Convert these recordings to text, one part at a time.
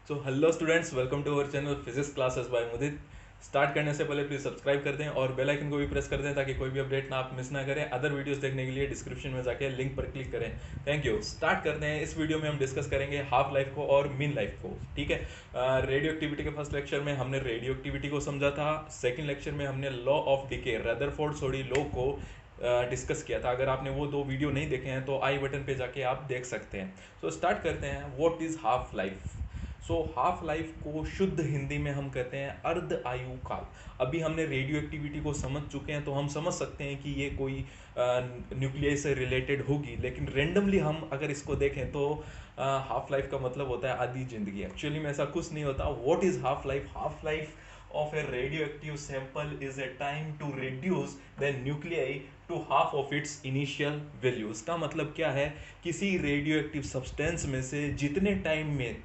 So hello students, welcome to our channel physics classes by Mudit. Start करने से पहले please subscribe कर दें और बेल आइकन को भी प्रेस कर दें ताकि कोई भी अपडेट ना आप मिस ना करें। अदर वीडियोस देखने के लिए डिस्क्रिप्शन में जाके लिंक पर क्लिक करें। Thank you. स्टार्ट करते हैं। इस वीडियो में हम डिस्कस करेंगे हाफ लाइफ को और मीन लाइफ को। ठीक है। रेडियो एक्टिविटी के फर्स्ट लेक्चर में हमने रेडियो एक्टिविटी को समझा था। सेकेंड लेक्चर में हमने law of decay, Rutherford Soddy law को डिस्कस किया था। अगर आपने वो दो वीडियो नहीं देखे हैं तो आई बटन पे जाके आप देख सकते हैं। सो स्टार्ट करते हैं। What is half life? So half life को शुद्ध हिंदी में हम कहते हैं अर्ध आयु काल। अभी हमने रेडियो एक्टिविटी को समझ चुके हैं तो हम समझ सकते हैं कि ये कोई न्यूक्लियस से रिलेटेड होगी, लेकिन रेंडमली हम अगर इसको देखें तो हाफ लाइफ का मतलब होता है आधी जिंदगी। एक्चुअली में ऐसा कुछ नहीं होता। What is half life? Half life of a radioactive sample is a time to reduce the nuclei to half of its initial value। इसका मतलब क्या है? किसी रेडियो एक्टिव सब्सटेंस में से जितने टाइम में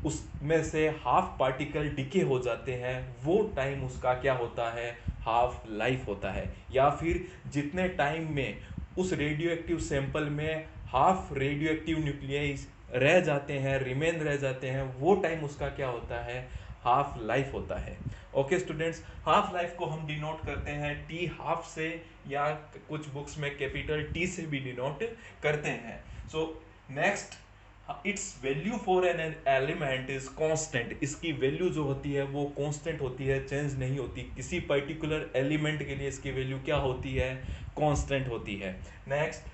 उसमें से हाफ पार्टिकल डिके हो जाते हैं वो टाइम उसका क्या होता है? हाफ लाइफ होता है। या फिर जितने टाइम में उस रेडियो एक्टिव सैंपल में हाफ रेडियो एक्टिव न्यूक्लियाई रह जाते हैं, रिमेन रह जाते हैं, वो टाइम उसका क्या होता है? हाफ लाइफ होता है। ओके स्टूडेंट्स, हाफ लाइफ को हम डिनोट करते हैं टी हाफ से, या कुछ बुक्स में कैपिटल टी से भी डिनोट करते हैं। So next, it's value for an element is constant. इसकी वैल्यू जो होती है वो कांस्टेंट होती है, चेंज नहीं होती। किसी पर्टिकुलर एलिमेंट के लिए इसकी वैल्यू क्या होती है? कांस्टेंट होती है। Next,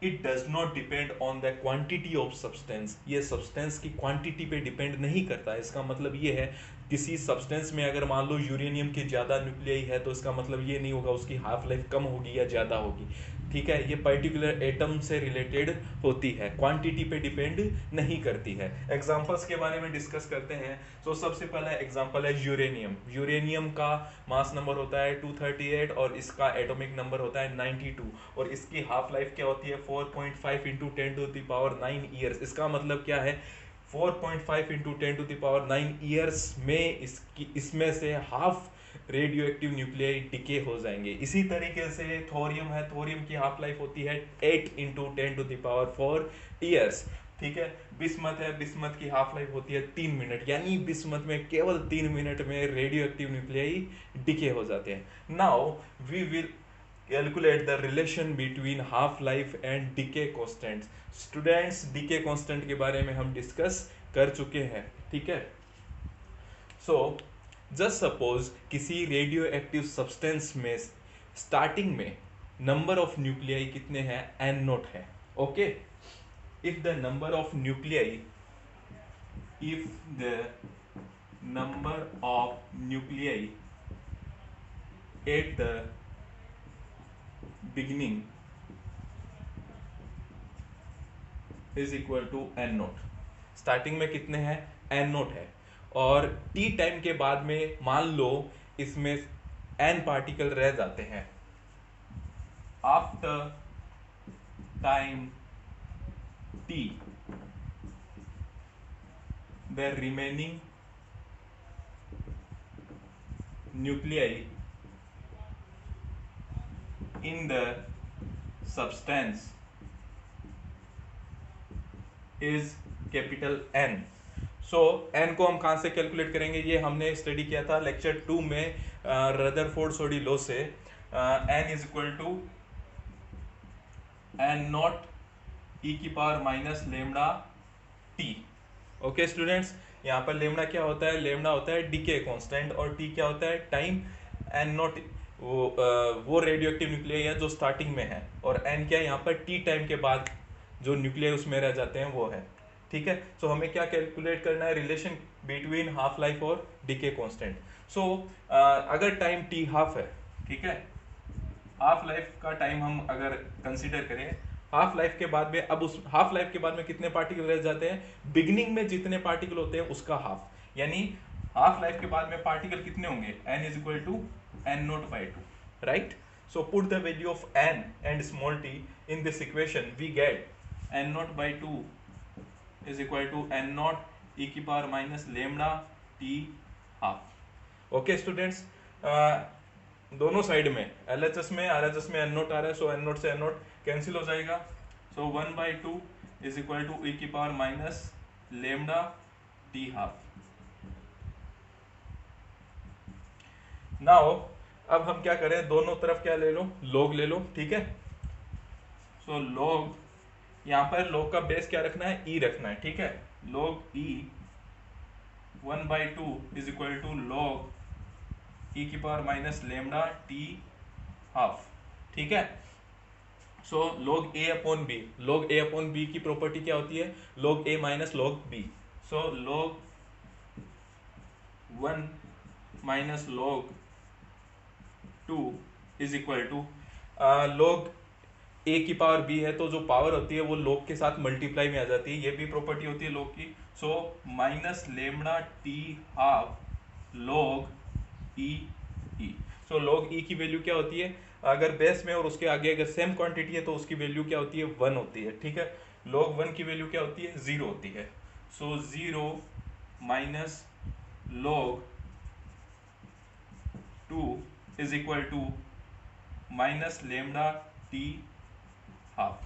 it does not depend on the quantity of substance. ये सब्सटेंस की क्वांटिटी पे डिपेंड नहीं करता है। इसका मतलब ये है, किसी सब्सटेंस में अगर मान लो यूरेनियम की ज़्यादा न्यूक्लियाई है तो इसका मतलब ये नहीं होगा उसकी हाफ लाइफ कम होगी या ज़्यादा होगी। ठीक है, ये पर्टिकुलर एटम से रिलेटेड होती है, क्वांटिटी पे डिपेंड नहीं करती है। एग्जांपल्स के बारे में डिस्कस करते हैं। तो सबसे पहला एग्जांपल है यूरेनियम। यूरेनियम का मास नंबर होता है 238 और इसका एटॉमिक नंबर होता है 92, और इसकी हाफ लाइफ क्या होती है? 4.5 इंटू 10⁹ ईयर्स। इसका मतलब क्या है? 4.5 इंटू 10⁹ ईयर्स में इसमें से half radio active nuclei decay हो जाएंगे। इसी तरीके से थोरियम है। थोरियम की हाफ लाइफ होती है 8 इंटू 10⁴ ईयर्स। ठीक है। बिस्मथ है। बिस्मथ की हाफ लाइफ होती है 3 मिनट, यानी बिस्मथ में केवल 3 मिनट में रेडियो एक्टिव न्यूक्लियाई डिके हो जाते हैं। Now we will calculate the relation between half life and decay constant. Students, decay constant के बारे में हम डिस्कस कर चुके हैं। ठीक है। सो जस्ट सपोज किसी रेडियो एक्टिव सब्सटेंस में स्टार्टिंग में नंबर ऑफ न्यूक्लियाई कितने हैं? एन नोट है। Okay. If the number of nuclei if the number of nuclei at the beginning is equal to n note. Starting में कितने हैं? n note है। और t टाइम के बाद में मान लो इसमें n पार्टिकल रह जाते हैं। After time t the remaining nuclei in the substance is capital N। So N को हम कहाँ से कैलकुलेट करेंगे? ये हमने स्टडी किया था लेक्चर 2 में रदरफोर्ड सोडी लॉ से। N is equal to N naught e की power minus lambda t. Okay students, यहाँ पर लेमडा क्या होता है? लेमडा होता है डीके कांस्टेंट, और टी क्या होता है? टाइम। एन नॉट वो रेडियो एक्टिव न्यूक्लियाई है जो स्टार्टिंग में है, और एन क्या है? यहाँ पर टी टाइम के बाद जो न्यूक्लियाई उसमें रह जाते हैं वो है। ठीक है। सो हमें क्या कैलकुलेट करना है? रिलेशन बिटवीन हाफ लाइफ और डीके कांस्टेंट। सो अगर टाइम टी हाफ है, ठीक है, हाफ लाइफ का टाइम हम अगर कंसीडर करें, हाफ लाइफ के बाद में, अब उस हाफ लाइफ के बाद में कितने पार्टिकल रह जाते हैं? बिगिनिंग में जितने पार्टिकल होते हैं उसका हाफ, यानी हाफ लाइफ के बाद में पार्टिकल कितने होंगे? n is equal to n naught by 2, right? So put the value of n and small t in this equation, we get n naught by 2 is equal to n naught e की power minus lambda t half. Okay students, दोनों side में LHS में RHS में n naught आ रहा है, so n naught से n naught cancel हो जाएगा। So 1/2 is equal to e की power minus lambda t half. Now अब हम क्या करें, दोनों तरफ क्या ले लो, log ले लो, ठीक है। सो log, यहाँ पर log का बेस क्या रखना है, e रखना है, ठीक है। log e 1/2 is equal to log e की power minus lambda t half, ठीक है। So log a upon b, log a upon b की प्रॉपर्टी क्या होती है, log a minus log b। So log 1 minus log 2 is equal to, log a की power b है तो जो पावर होती है वो log के साथ मल्टीप्लाई में आ जाती है, ये भी प्रॉपर्टी होती है log की। So minus lambda t half log e e। सो log e की वैल्यू क्या होती है, अगर बेस में और उसके आगे अगर सेम क्वांटिटी है तो उसकी वैल्यू क्या होती है, 1 होती है, ठीक है। log 1 की वैल्यू क्या होती है, 0 होती है। So 0 minus log 2 is equal to minus lambda t half,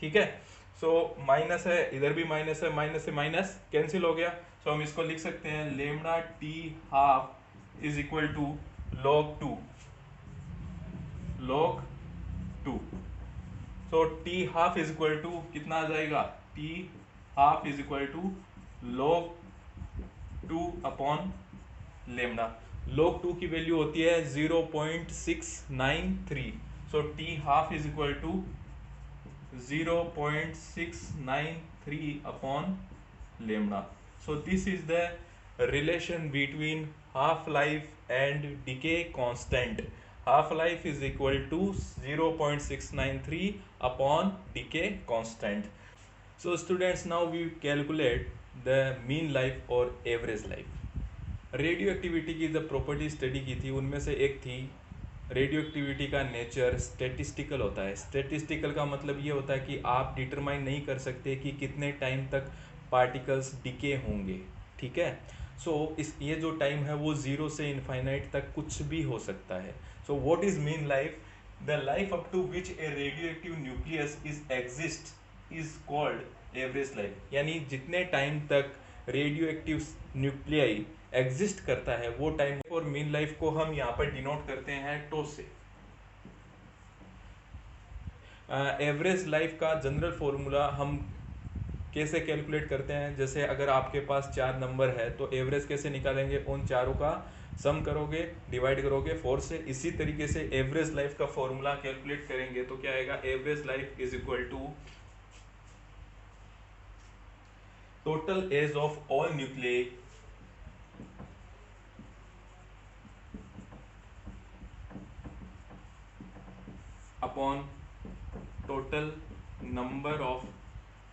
ठीक है। सो माइनस है, इधर भी माइनस है, माइनस से माइनस कैंसिल हो गया। सो हम इसको लिख सकते हैं lambda t half is equal to log 2 log 2। So t half is equal to कितना आ जाएगा, t half is equal to log 2 upon lambda. log 2 की वैल्यू होती है 0.693। So t half is equal to 0.693 upon lambda. So this is the relation between half life and decay constant. Half life is equal to 0.693 upon decay constant. So students, now we calculate the mean life or average life. Radio activity की जो property study की थी उनमें से एक थी, radio activity का nature statistical होता है। स्टैटिस्टिकल का मतलब ये होता है कि आप डिटरमाइन नहीं कर सकते कि कितने टाइम तक पार्टिकल्स डिके होंगे, ठीक है। सो इस ये जो टाइम है वो 0 से इनफाइनाइट तक कुछ भी हो सकता है। So what is mean life, the life up to which a radioactive nucleus is exist is called average life. यानी जितने टाइम तक रेडियो एक्टिव न्यूक्लियाई एग्जिस्ट करता है वो टाइम, और मीन लाइफ को हम यहाँ पर डिनोट करते हैं टो से। एवरेज लाइफ का जनरल फॉर्मूला हम कैसे कैलकुलेट करते हैं, जैसे अगर आपके पास 4 नंबर है तो एवरेज कैसे निकालेंगे, उन चारों का सम करोगे, डिवाइड करोगे 4 से। इसी तरीके से एवरेज लाइफ का फॉर्मूला कैलकुलेट करेंगे तो क्या आएगा, average life is equal to total age of all nuclei upon total number of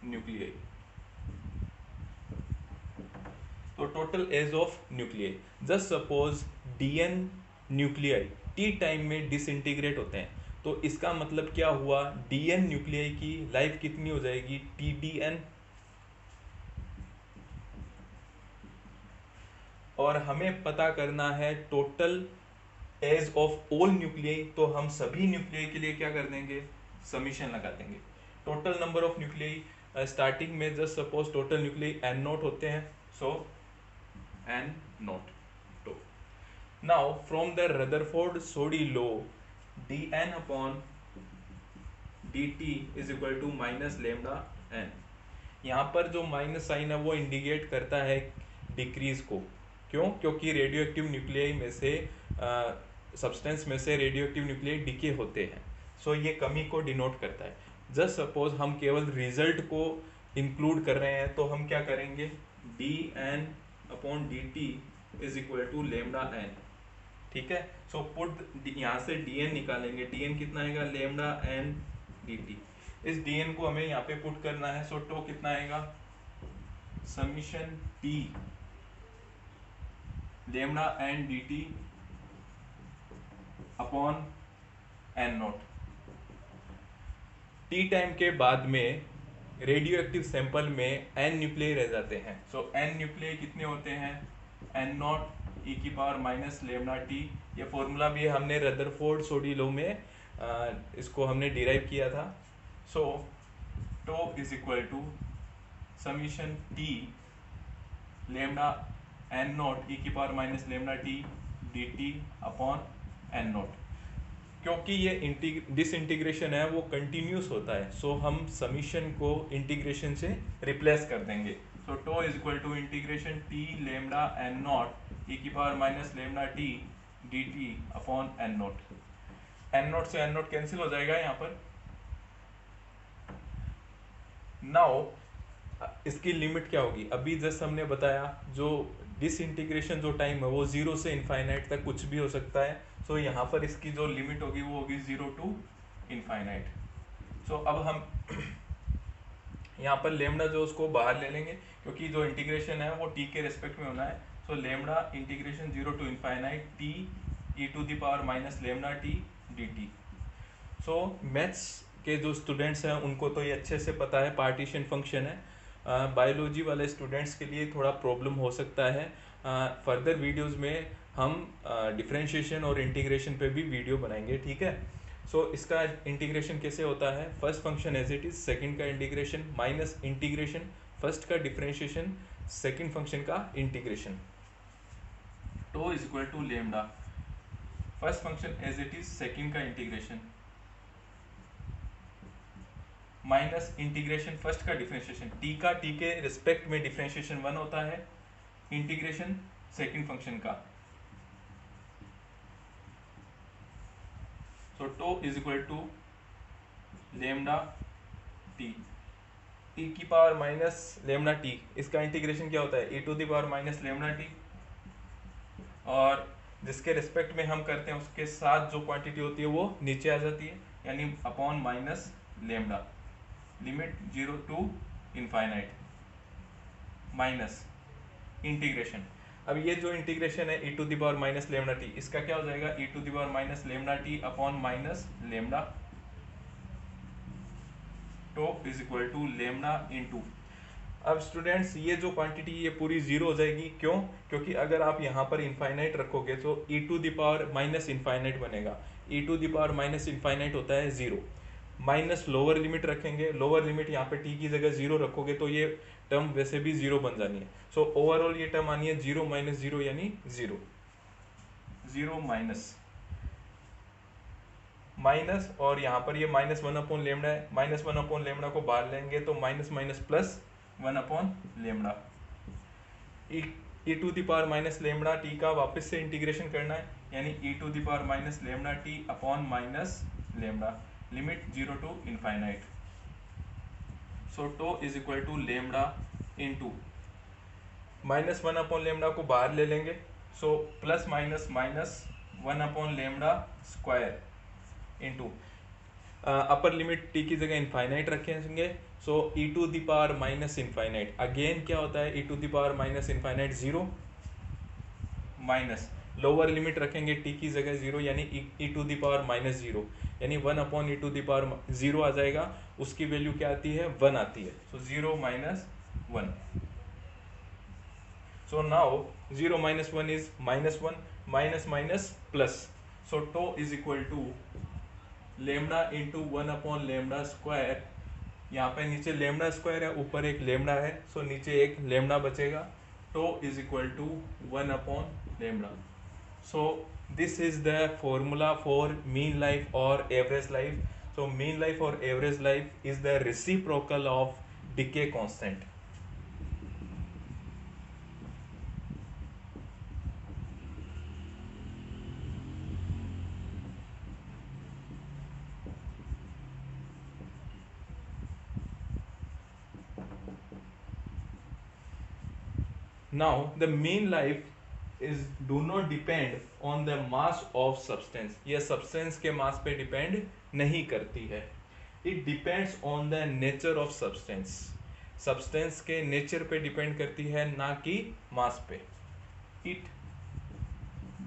nuclei. तो total age of nuclei, just suppose d n nuclei t time में डिसइंटीग्रेट होते हैं, तो इसका मतलब क्या हुआ, डीएन न्यूक्लियाई की लाइफ कितनी हो जाएगी, टीडीएन। और हमें पता करना है total age of all nuclei, तो हम सभी न्यूक्लियाई के लिए क्या कर देंगे, समीशन लगा देंगे। Total number of nuclei starting में just suppose total nuclei n nought होते हैं, सो एन नोट। तो now from the Rutherford Soddy law d n upon d t is equal to minus lambda n. यहाँ पर जो minus sign है वो indicate करता है डिक्रीज को, क्यों, क्योंकि रेडियो एक्टिव न्यूक्लियाई में से सब्सटेंस में से रेडियो एक्टिव न्यूक्लियाई डिके होते हैं। सो ये कमी को डिनोट करता है। जस्ट सपोज हम केवल रिजल्ट को इंक्लूड कर रहे हैं तो हम क्या करेंगे, d n upon d t is equal to lambda n, ठीक है। सो पुट यहाँ से डी एन निकालेंगे, डी एन कितना आएगा, लेमडा एन डी टी। इस डी एन को हमें यहाँ पे पुट करना है, सो टो कितना आएगा, summation t lambda n d t upon n naught. T time के बाद में रेडियो एक्टिव सैंपल में एन न्यूक्लियाई रह जाते हैं। सो एन न्यूक्लियाई कितने होते हैं, एन नॉट ई की पावर माइनस लेमडा टी। ये फॉर्मूला भी हमने रदरफोर्ड सोडी लॉ में इसको हमने डिराइव किया था। So tau is equal to summation t lambda n not e की power minus lambda t d t upon n nought. क्योंकि ये डिसइंटीग्रेशन है वो कंटिन्यूस होता है, सो हम समीशन को इंटीग्रेशन से रिप्लेस कर देंगे। So tau is equal to integration t lambda n not e की power minus lambda t d t upon n naught. N naught से एन नॉट कैंसिल हो जाएगा यहाँ पर। नाउ इसकी लिमिट क्या होगी, अभी जस्ट हमने बताया जो डिसइंटीग्रेशन जो टाइम है वो जीरो से इनफाइनाइट तक कुछ भी हो सकता है। सो यहाँ पर इसकी जो लिमिट होगी वो होगी जीरो टू इनफाइनाइट। सो अब हम यहाँ पर लेमडा जो उसको बाहर ले लेंगे, क्योंकि जो इंटीग्रेशन है वो टी के रिस्पेक्ट में होना है। So lambda integration zero to infinite t e to the power minus lambda t d t. So maths के जो स्टूडेंट्स हैं उनको तो ये अच्छे से पता है पार्टीशन फंक्शन है। बायोलॉजी वाले स्टूडेंट्स के लिए थोड़ा प्रॉब्लम हो सकता है। फर्दर वीडियोस में हम डिफरेंशिएशन और इंटीग्रेशन पे भी वीडियो बनाएंगे, ठीक है। सो इसका इंटीग्रेशन कैसे होता है, first function as it is, second का इंटीग्रेशन माइनस इंटीग्रेशन फर्स्ट का डिफरेंशिएशन सेकंड फंक्शन का integration. Tau is equal to lambda first function as it is second का इंटीग्रेशन माइनस इंटीग्रेशन फर्स्ट का डिफरेंशिएशन, टी का t के respect में differentiation one होता है, इंटीग्रेशन सेकंड फंक्शन का। So tau is equal to lambda t e की power minus lambda t, इसका इंटीग्रेशन क्या होता है, e to the power minus lambda t, और जिसके रिस्पेक्ट में हम करते हैं उसके साथ जो क्वांटिटी होती है वो नीचे आ जाती है, यानी upon minus lambda, limit zero to infinite minus integration. अब ये जो इंटीग्रेशन है e to the power minus lambda t, इसका क्या हो जाएगा, e to the power minus lambda t upon minus lambda tau is equal to lambda into. अब students ये जो क्वांटिटी ये पूरी जीरो हो जाएगी, क्यों, क्योंकि अगर आप यहाँ पर इनफाइनाइट रखोगे तो e to the power minus infinite बनेगा। E to the power minus infinite होता है जीरो, माइनस लोअर लिमिट रखेंगे, लोअर लिमिट यहाँ पे टी की जगह जीरो रखोगे तो ये टर्म वैसे भी जीरो बन जानी है। सो ओवरऑल ये टर्म आनी है जीरो माइनस जीरो यानी जीरो, जीरो माइनस माइनस, और यहाँ पर ये माइनस वन अपॉन लेमडा है, माइनस वन अपॉन लेमडा को बाहर लेंगे तो minus minus plus one upon lambda. E to the power minus lambda t का वापस से इंटीग्रेशन करना है, यानी e to the power minus lambda t upon minus lambda, limit zero to infinite. So tau is equal to lambda into minus one upon lambda को बाहर ले लेंगे, so plus minus minus one upon lambda square into upper limit t की जगह infinite रखेंगे, so e to the power minus infinite, again क्या होता है, e to the power minus infinite zero, minus lower limit रखेंगे t की जगह zero, यानी e to the power minus zero, यानी one upon e to the power zero आ जाएगा, उसकी वैल्यू क्या आती है, वन आती है। So zero minus one, so now zero minus one is minus one, minus minus plus, so tau is equal to lambda into one upon lambda square, यहाँ पे नीचे लेमडा स्क्वायर है ऊपर एक लेमडा है, सो नीचे एक लेमडा बचेगा, tau is equal to one upon lambda. So this is the formula for mean life और average life. So mean life और average life is the reciprocal of decay constant. Now the mean life is do not depend on the mass of substance, ये substance के mass पे depend नहीं करती है, it depends on the nature of substance, substance के nature पे depend करती है ना कि mass पे। it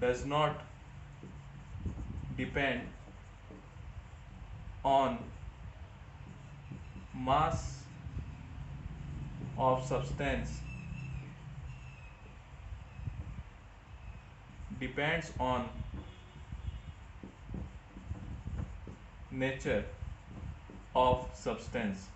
does not depend on mass of substance, depends on nature of substance।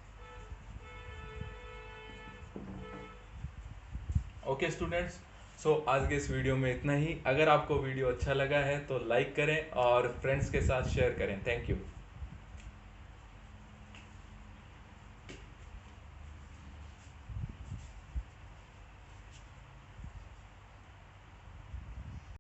Okay students, so आज के इस वीडियो में इतना ही। अगर आपको वीडियो अच्छा लगा है तो लाइक करें और फ्रेंड्स के साथ शेयर करें। Thank you.